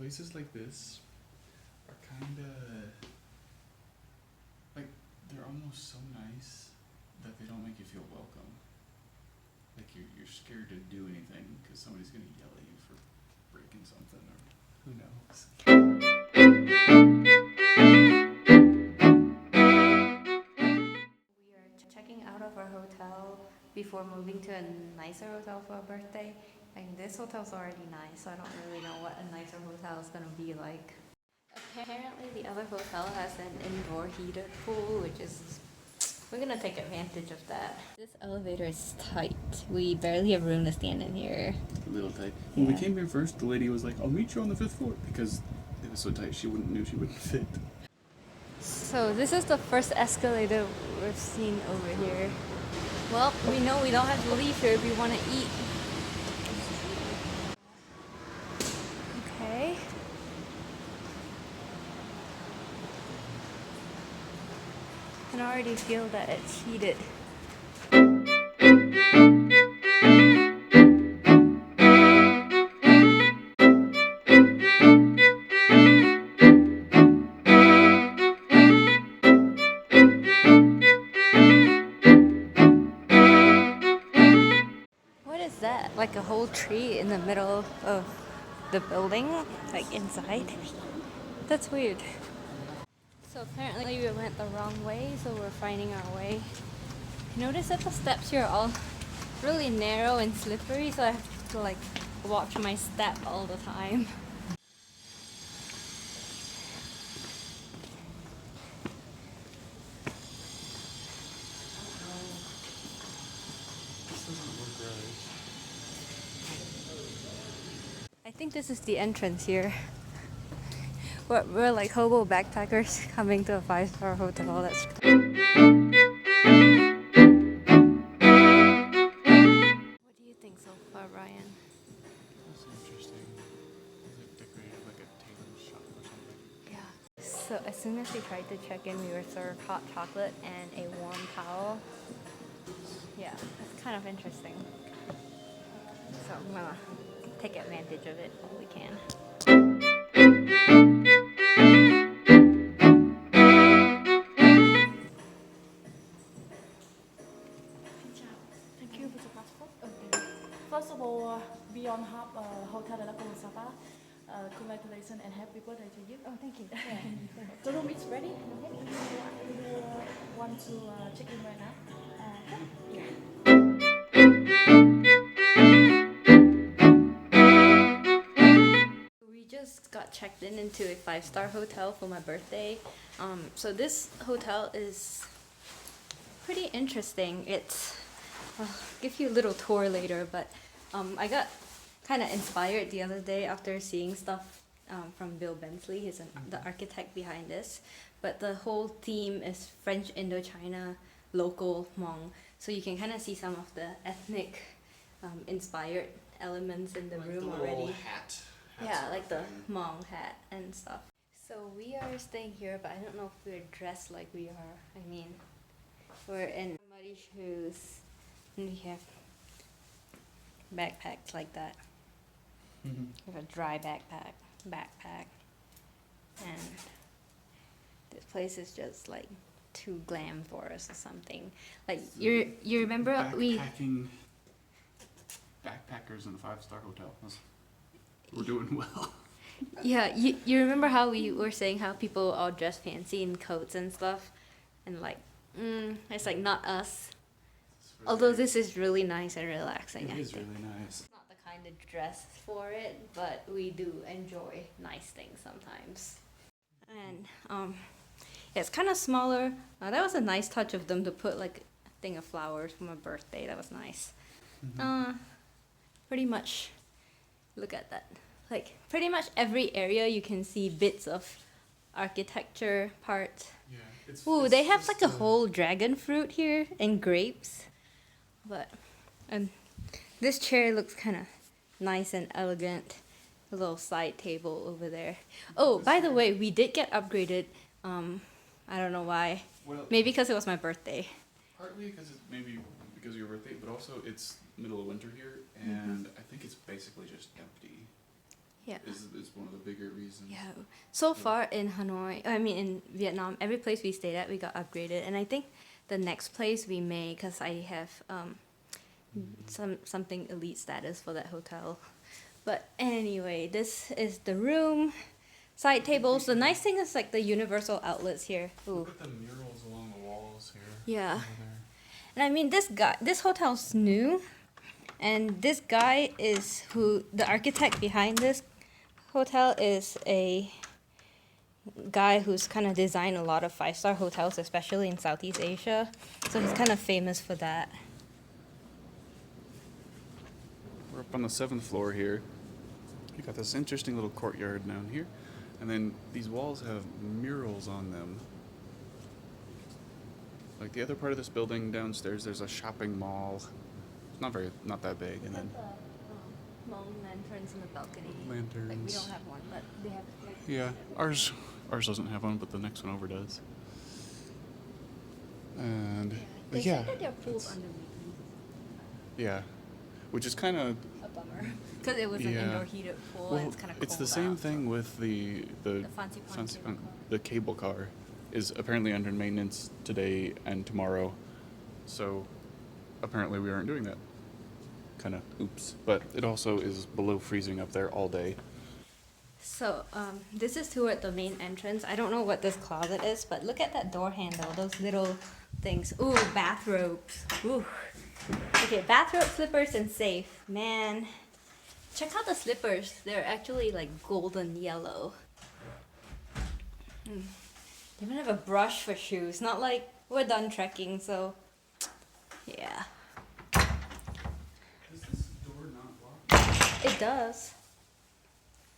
places like this are kind of like they're almost so nice that they don't make you feel welcome. Like you're scared to do anything because somebody's gonna yell at you for breaking something or who knows. We are checking out of our hotel before moving to a nicer hotel for our birthday. And this hotel's already nice, so I don't really know what a nicer hotel is gonna be like. Apparently the other hotel has an indoor heated pool, which is, we're gonna take advantage of that. This elevator is tight. We barely have room to stand in here. A little tight. When we came here first, the lady was like, I'll meet you on the 5th floor because it was so tight she knew she wouldn't fit. So this is the first escalator we've seen over here. Well, we know we don't have to leave here if we want to eat. Okay. I can already feel that it's heated. What is that? Like a whole tree in the middle of the building? Like inside? That's weird. So apparently we went the wrong way, so we're finding our way. Notice that the steps here are all really narrow and slippery, so I have to like watch my step all the time. This doesn't look right. I think this is the entrance here. We're like hobo backpackers coming to a 5-star hotel. That's what do you think so far, Ryan? That's interesting. Is it decorated like a tailor shop or something? Yeah. So as soon as we tried to check in, we were served hot chocolate and a warm towel. Yeah, that's kind of interesting. So I'm gonna take advantage of it while we can. Thank you for the passport. Okay. First of all, be on hotel at Sapa. Congratulations and happy birthday to you. Oh, thank you. Yeah. The room is ready. Okay. You want to check in right now? Yeah. We just got checked in into a 5-star hotel for my birthday. So this hotel is pretty interesting. I'll give you a little tour later, but I got kind of inspired the other day after seeing stuff from Bill Bensley. He's the architect behind this. But the whole theme is French Indochina, local Hmong. So you can kind of see some of the ethnic inspired elements in the Like room the little already. hat. Yeah, like the Hmong hat and stuff. So we are staying here, but I don't know if we're dressed like we are. I mean, we're in muddy shoes, and we have backpacks like that. Mm-hmm. We have a dry backpack, and this place is just like too glam for us or something. Like you remember Backpackers in a 5-star hotel. We're doing well. Yeah, you remember how we were saying how people all dress fancy in coats and stuff, and like, it's like not us. Although this is really nice and relaxing. It is really nice. It's not the kind of dress for it, but we do enjoy nice things sometimes. And yeah, it's kind of smaller. That was a nice touch of them to put like a thing of flowers for my birthday. That was nice. Mm-hmm. Pretty much, look at that. Like pretty much every area you can see bits of architecture parts. Yeah. Ooh, they have like a whole dragon fruit here and grapes. But this chair looks kind of nice and elegant. A little side table over there. Oh, by the way, we did get upgraded. I don't know why. Well, Maybe because it was my birthday. partly because of your birthday, but also it's middle of winter here, and I think it's basically just empty. Yeah. is one of the bigger reasons. Yeah. So far in Hanoi, I mean in Vietnam, every place we stayed at, we got upgraded, and I think the next place we may, because I have something elite status for that hotel. But anyway, this is the room. Side tables. The nice thing is like the universal outlets here. Ooh. Look at the murals along the walls here. Yeah. Over there. And I mean, this hotel's new, and this guy is the architect behind this hotel is a guy who's kind of designed a lot of 5-star hotels, especially in Southeast Asia. So he's kind of famous for that. We're up on the 7th floor here. You got this interesting little courtyard down here, and then these walls have murals on them. Like the other part of this building downstairs, there's a shopping mall. It's not that big, and then Hmong lanterns in the balcony. lanterns. Like we don't have one, but they have. Yeah, ours doesn't have one, but the next one over does. And They yeah, said that their pool's it's- underneath. yeah, which is kind of A bummer. Because it was an Yeah. indoor heated pool, and it's kind of cold. it's the same out, thing so. with the fancy fancy cable car. the cable car is apparently under maintenance today and tomorrow, so apparently we aren't doing that. Kind of oops, but it also is below freezing up there all day. So, this is toward the main entrance. I don't know what this closet is, but look at that door handle, those little things. Ooh, bathrobes. Ooh. Okay, bathrobe, slippers, and safe. Man, check out the slippers. They're actually like golden yellow. They even have a brush for shoes. Not like we're done trekking, so yeah. Is this door not locked? It does.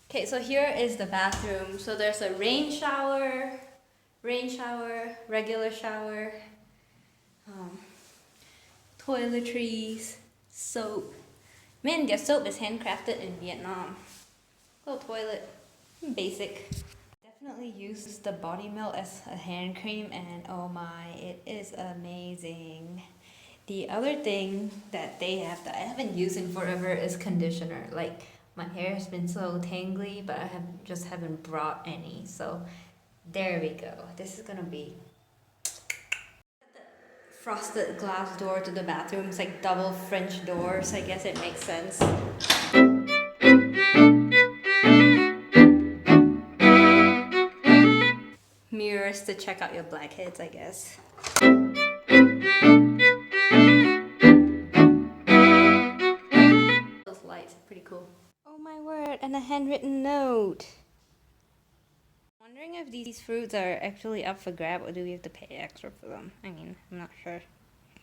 Okay, so here is the bathroom. So there's a rain shower, regular shower, toiletries, soap. Man, their soap is handcrafted in Vietnam. Little toilet, basic. Definitely use the body melt as a hand cream, and oh my, it is amazing. The other thing that they have that I haven't used in forever is conditioner. Like, my hair has been so tangly, but I haven't brought any. So there we go. This is gonna be frosted glass door to the bathroom. It's like double French doors. I guess it makes sense. Mirrors to check out your blackheads, I guess. Those lights are pretty cool. Oh my word, and a handwritten note. Wondering if these fruits are actually up for grab, or do we have to pay extra for them? I mean, I'm not sure.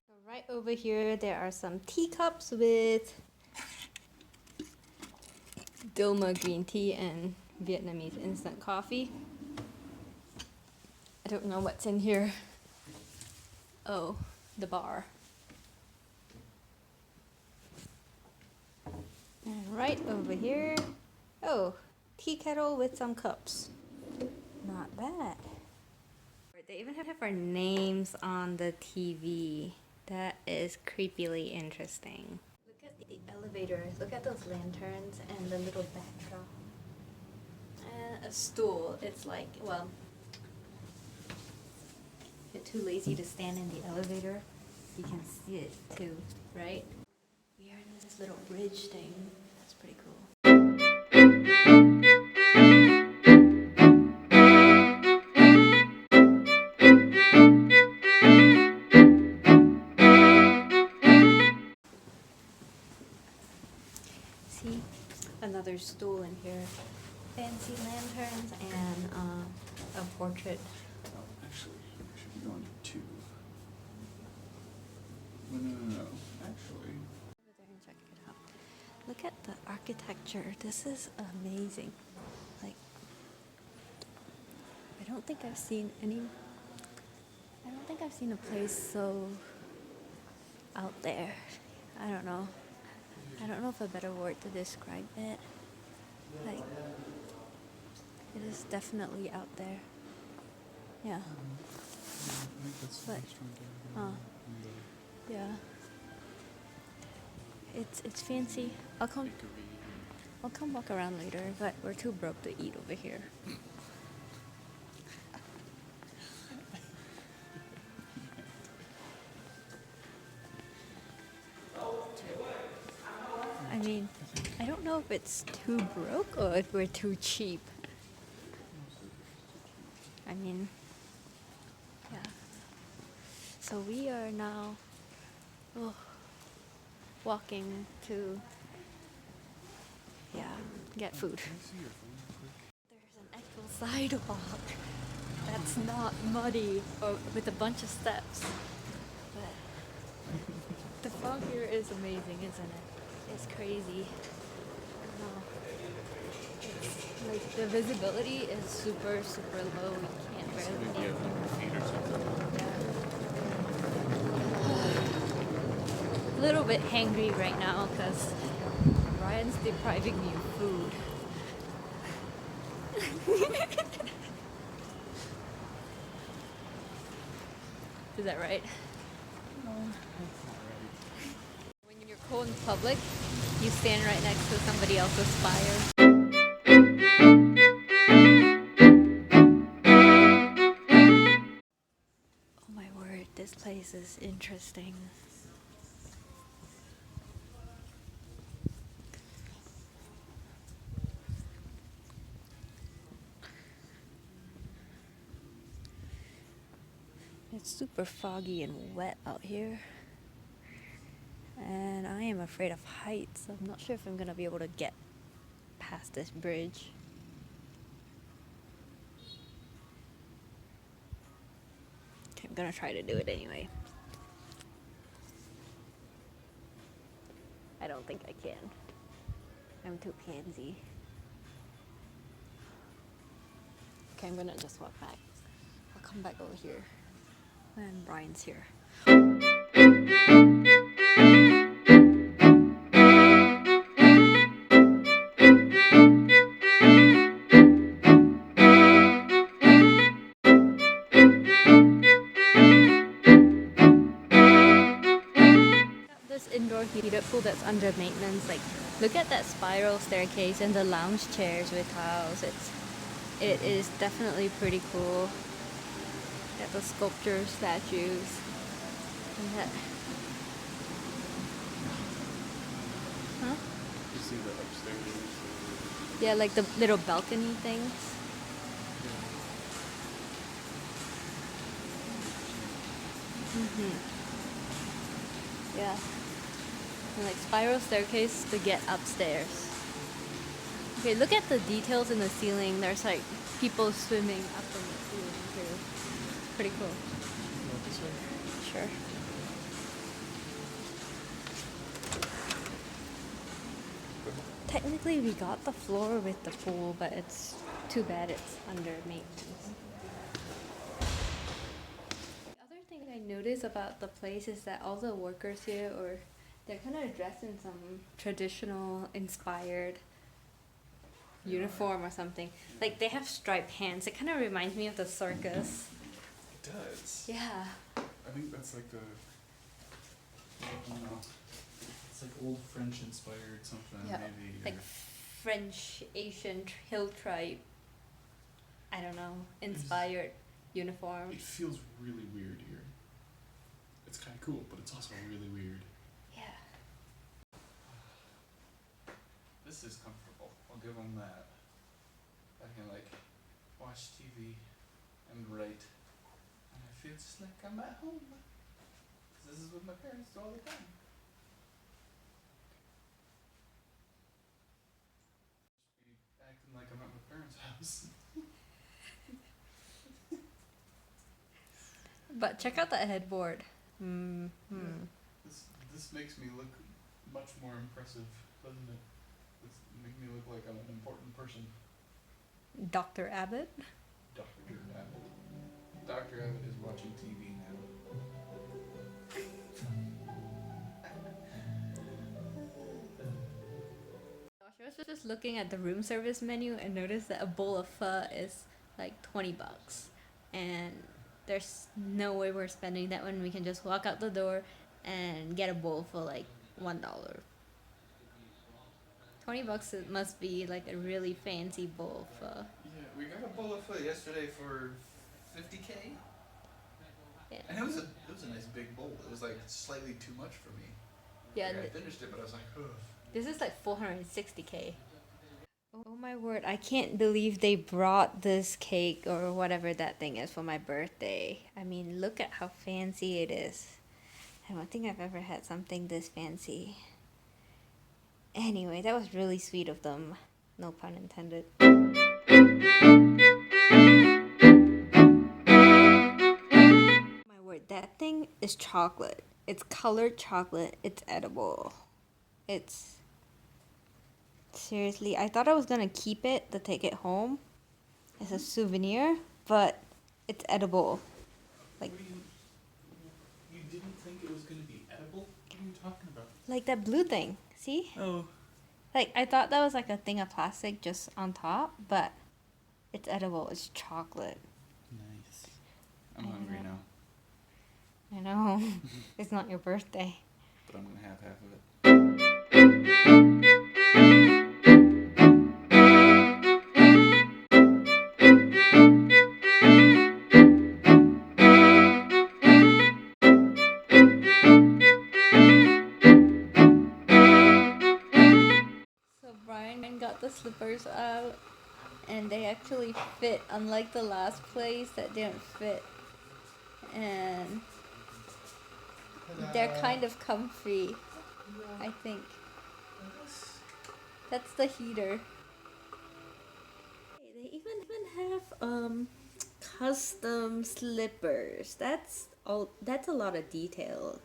So right over here, there are some teacups with Dilma green tea and Vietnamese instant coffee. I don't know what's in here. Oh, the bar. And right over here, oh, tea kettle with some cups. Not bad. They even have our names on the TV. That is creepily interesting. Look at the elevators. Look at those lanterns and the little backdrop. And a stool. It's like, well, if you're too lazy to stand in the elevator, you can see it too, right? We are in this little bridge thing. That's pretty cool. See, another stool in here. Fancy lanterns and a portrait. Oh, actually, we should be going to 2. No. Actually. Over there and check it out. Look at the architecture. This is amazing. Like, I don't think I've seen a place so out there. I don't know if a better word to describe it. Like, it is definitely out there. Yeah. But, yeah. It's fancy. I'll come walk around later, but we're too broke to eat over here. I mean, I don't know if it's too broke or if we're too cheap. I mean, yeah. So we are now walking to, get food. There's an actual sidewalk that's not muddy or with a bunch of steps. But the fog here is amazing, isn't it? It's crazy. No. It's like the visibility is super, super low. You can't barely see. Feet or something. A little bit hangry right now because Ryan's depriving me of food. Is that right? No, that's not right. When you're cold in public, you stand right next to somebody else's fire. Oh my word, this place is interesting. It's super foggy and wet out here. And I am afraid of heights. I'm not sure if I'm gonna be able to get past this bridge. Okay, I'm gonna try to do it anyway. I don't think I can. I'm too pansy. Okay, I'm gonna just walk back. I'll come back over here when Brian's here. This indoor heated pool that's under maintenance, like look at that spiral staircase and the lounge chairs with tiles. It is definitely pretty cool. Got the sculpture statues and that. Huh? You see the upstairs. Yeah, like the little balcony things. Yeah. And like spiral staircase to get upstairs. Okay, look at the details in the ceiling. There's like people swimming up in the ceiling too. Pretty cool. You want this way? Sure. Technically we got the floor with the pool, but it's too bad it's under maintenance. The other thing I noticed about the place is that all the workers here, or they're kind of dressed in some traditional inspired uniform or something. Like they have striped pants. It kind of reminds me of the circus. It does. Yeah. I think that's like I don't know. It's like old French inspired something, Yeah, maybe. like French Asian hill tribe. I don't know, inspired uniform. It feels really weird here. It's kind of cool, but it's also really weird. Yeah. This is comfortable. I'll give them that. I can like watch TV and write, and I feel just like I'm at home. 'Cause this is what my parents do all the time. Just be acting like I'm at my parents' house. But check out that headboard. This makes me look much more impressive, doesn't it? This make me look like I'm an important person. Dr. Abbott. Dr. Abbott. Dr. Abbott is watching TV now. Gosh, I was just looking at the room service menu and noticed that a bowl of pho is like $20. And there's no way we're spending that when we can just walk out the door and get a bowl for like $1. $20 it must be like a really fancy bowl of pho. Yeah, we got a bowl of pho yesterday for $50K. Yeah. And it was a nice big bowl. It was like slightly too much for me. Yeah, Like, I finished it, but I was like, ugh. this is like 460K. Oh my word, I can't believe they brought this cake or whatever that thing is for my birthday. I mean, look at how fancy it is. I don't think I've ever had something this fancy. Anyway, that was really sweet of them. No pun intended. My word, that thing is chocolate. It's colored chocolate. It's edible. It's... Seriously, I thought I was gonna keep it to take it home as a souvenir, but it's edible. Like, You didn't think it was going to be edible? What are you talking about? like that blue thing. See? Oh. Like, I thought that was like a thing of plastic just on top, but it's edible. It's chocolate. Nice. I'm I hungry know. now, I know. It's not your birthday. but I'm going to have half of it. So Brian got the slippers out, and they actually fit, unlike the last place that didn't fit. And they're kind of comfy, I think. That's the heater. They even have custom slippers. That's a lot of detail.